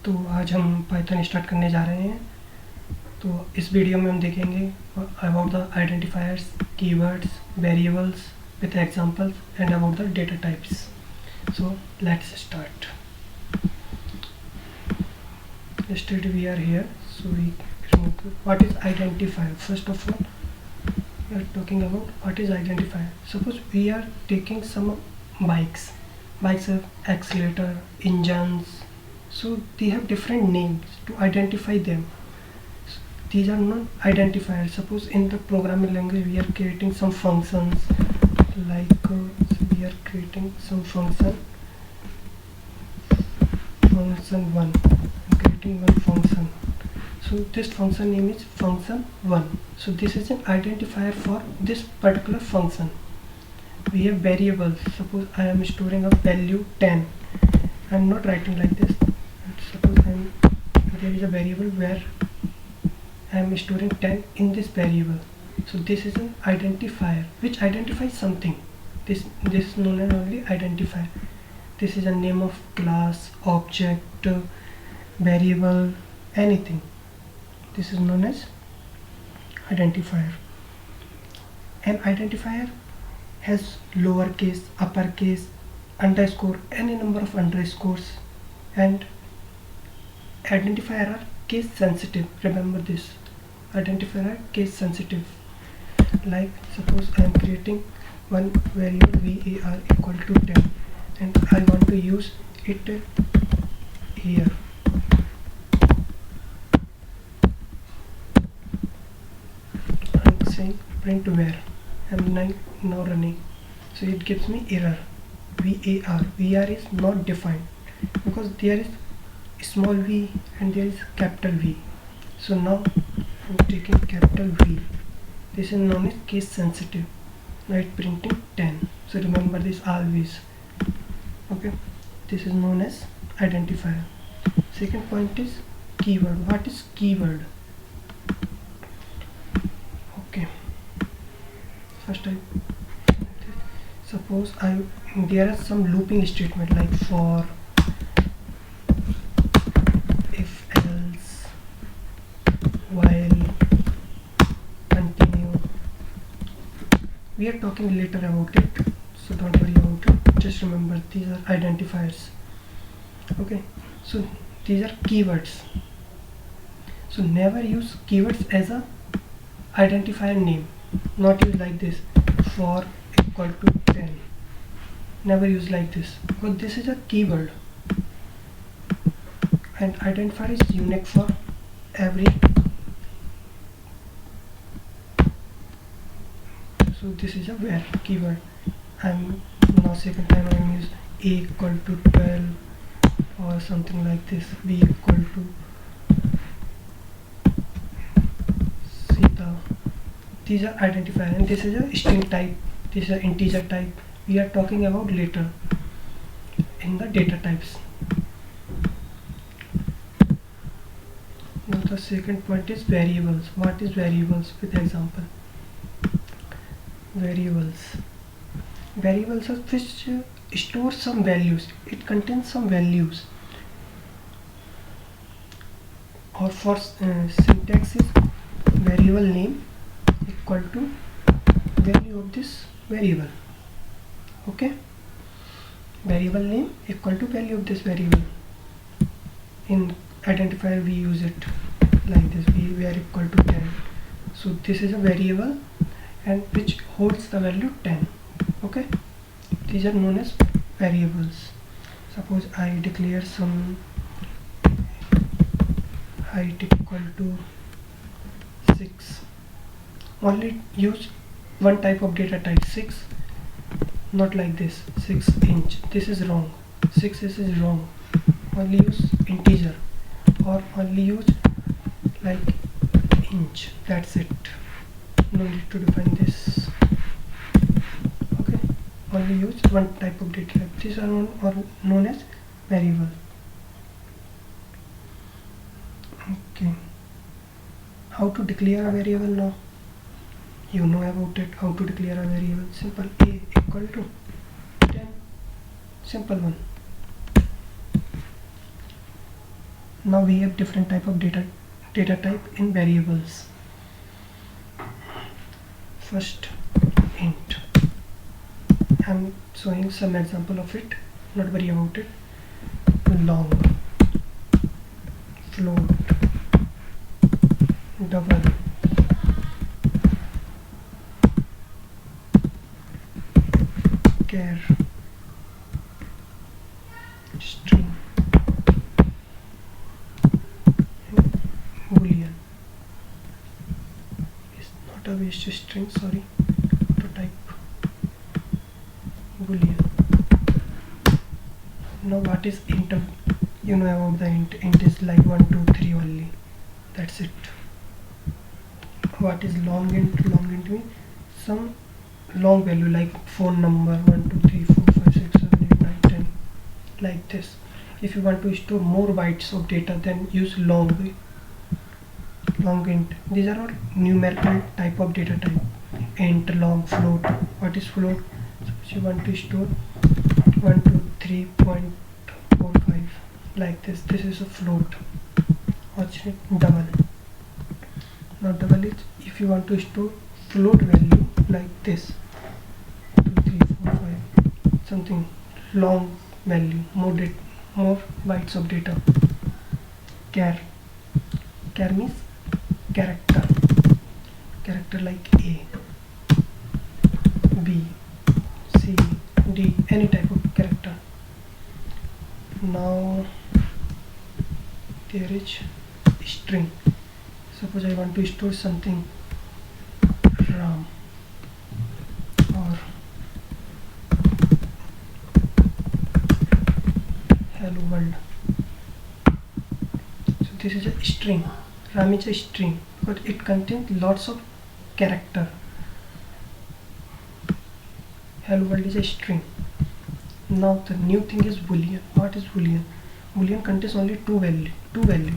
तो आज हम पाइथन स्टार्ट करने जा रहे हैं। तो इस वीडियो में हम देखेंगे about the identifiers, keywords, variables with examples and about the data types. So let's start. Yesterday we are here, so we what is identifier. First of all, we are talking about what is identifier. Suppose we are taking some bikes. Bikes have accelerator, engines, so they have different names to identify them. These are not identifiers. Suppose in the programming language we are creating some functions, like so we are creating some function 1. I'm creating one function, so this function name is function 1. So this is an identifier for this particular function. We have variables. Suppose I am storing a value 10. I'm not writing like this. Suppose there is a variable where I am storing 10 in this variable. So this is an identifier which identifies something. This is known as only identifier. This is a name of class, object, variable, anything. This is known as identifier. An identifier has lowercase, uppercase, underscore, any number of underscores, and identifier are case sensitive. Remember this. Identifier are case sensitive. Like suppose I am creating one variable var equal to 10 and I want to use it here. I am saying print var. I am now running, so it gives me error. var is not defined because there is small v and there is capital V. So now I am taking capital V. This is known as case sensitive. Now it's printing 10. So remember this always. Okay. This is known as identifier. Second point is keyword. What is keyword? Okay. First suppose there are some looping statement like for, if else, while, continue. We are talking later about it, so don't worry about it. Just remember these are identifiers. Okay, so these are keywords. So never use keywords as a identifier name. Not use like this, for equal to 10. Never use like this because this is a keyword and identifier is unique for every. So this is a where keyword. I'm now second time I am use a equal to 12 or something like this, b equal to Sita. These are identifier and this is a string type. This is an integer type. We are talking about later in the data types. Now the second point is variables. What is variables? With example. Variables are which store some values. It contains some values. Or for syntax is variable name equal to value of this variable. Okay, variable name equal to value of this variable. In identifier we use it like this, we are equal to 10. So this is a variable and which holds the value 10. Okay, these are known as variables. Suppose I declare some height equal to 6. Only use one type of data type, 6. Not like this, 6 inch. This is wrong. 6 is wrong. Only use integer or only use like inch. That's it. No need to define this. Okay, only use one type of data type. These are known as variable. Okay, how to declare a variable now? You know about it. How to declare a variable? Simple, a equal to 10. Simple one. Now we have different type of data type in variables. First, int. I'm showing some example of it, not worry about it. Long, float, double, char, string, boolean. It's not a waste string, sorry, to type boolean. Now what is int? You know about the int. Int is like 1, 2, 3 only. That's it. What is long int? Long int means some long value like phone number 1, 2, 3, 4, 5, 6, 7, 8, 9, 10, like this. If you want to store more bytes of data, then use long int. These are all numerical type of data type. Int, long, float. What is float? Suppose you want to store 123.45 like this. This is a float. Watch it. Double. Now double is if you want to store float value like this, 2, 3, 4, 5, something long value, more bytes of data. Char means character like A, B, C, D, any type of character. Now there is string. Suppose I want to store something RAM or hello world. So this is a string. RAM is a string, but it contains lots of character. Hello world is a string. Now the new thing is boolean. What is boolean? Boolean contains only two value.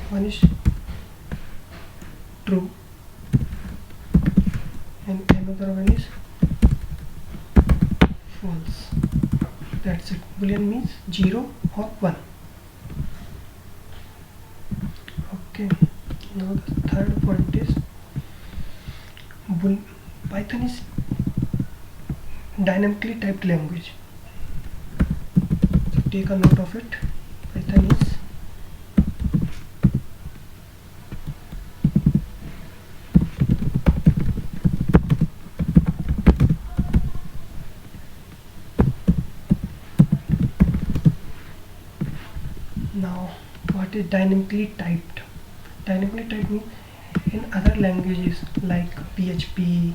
One is true and another one is false. That's it. Boolean means 0 or 1. Okay. Now the third point is Python is dynamically typed language. So take a note of it. Python is now what is dynamically typed? Dynamically typed means in other languages like PHP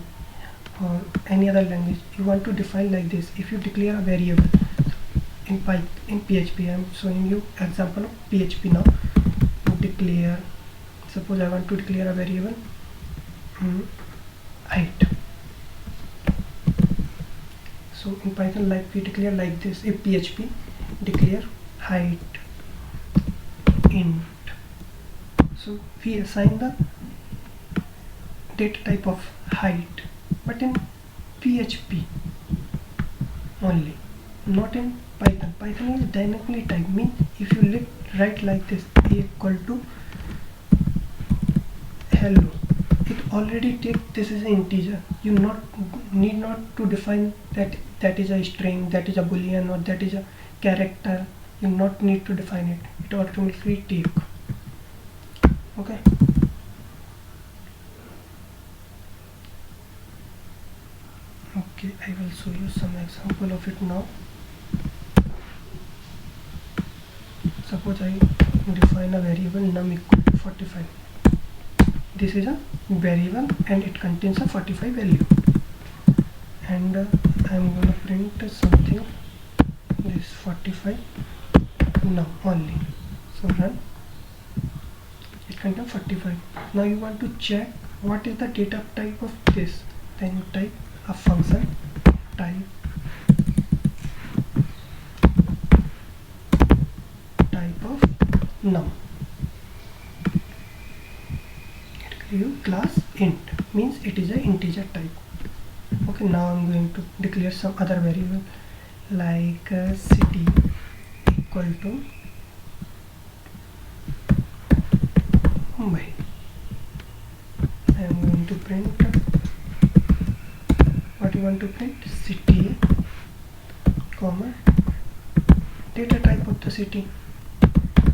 or any other language, you want to define like this. If you declare a variable in PHP, I am showing you example of PHP now. To declare, suppose I want to declare a variable height. So in Python, like we declare like this. If PHP declare height int, so we assign the data type of height, but in PHP only, not in Python. Python is dynamically typed, means if you write like this, a equal to hello, it already takes this is an integer. You need not to define that is a string, that is a boolean, or that is a character. You not need to define it. It automatically take. Okay. Okay, I will show you some example of it now. Suppose I define a variable num equal to 45. This is a variable and it contains a 45 value. And I am going to print something, this 45 num only. So run. It contains 45. Now you want to check what is the data type of this. Then you type a function type of num. It gives you class int, means it is an integer type. Okay, now I'm going to declare some other variable like city equal to Mumbai. I am going to print what you want to print, city, comma, data type of the city.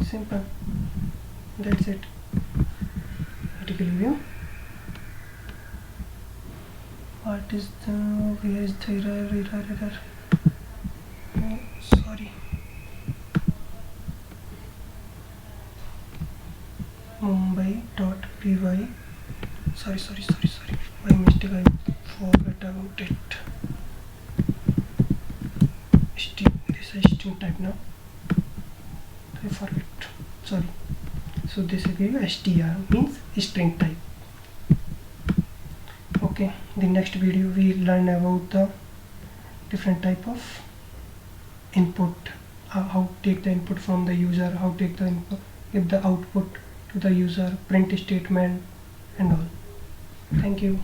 Simple. That's it. Article view. What is the, where is the error? Oh, sorry. Mumbai.py. Sorry. My mistake. I forgot about it. This is string type now. I forget. Sorry. So this is give str means string type. Okay. The next video we learn about the different type of input. How take the input from the user. How take the input, give the output to the user, print statement and all. Thank you.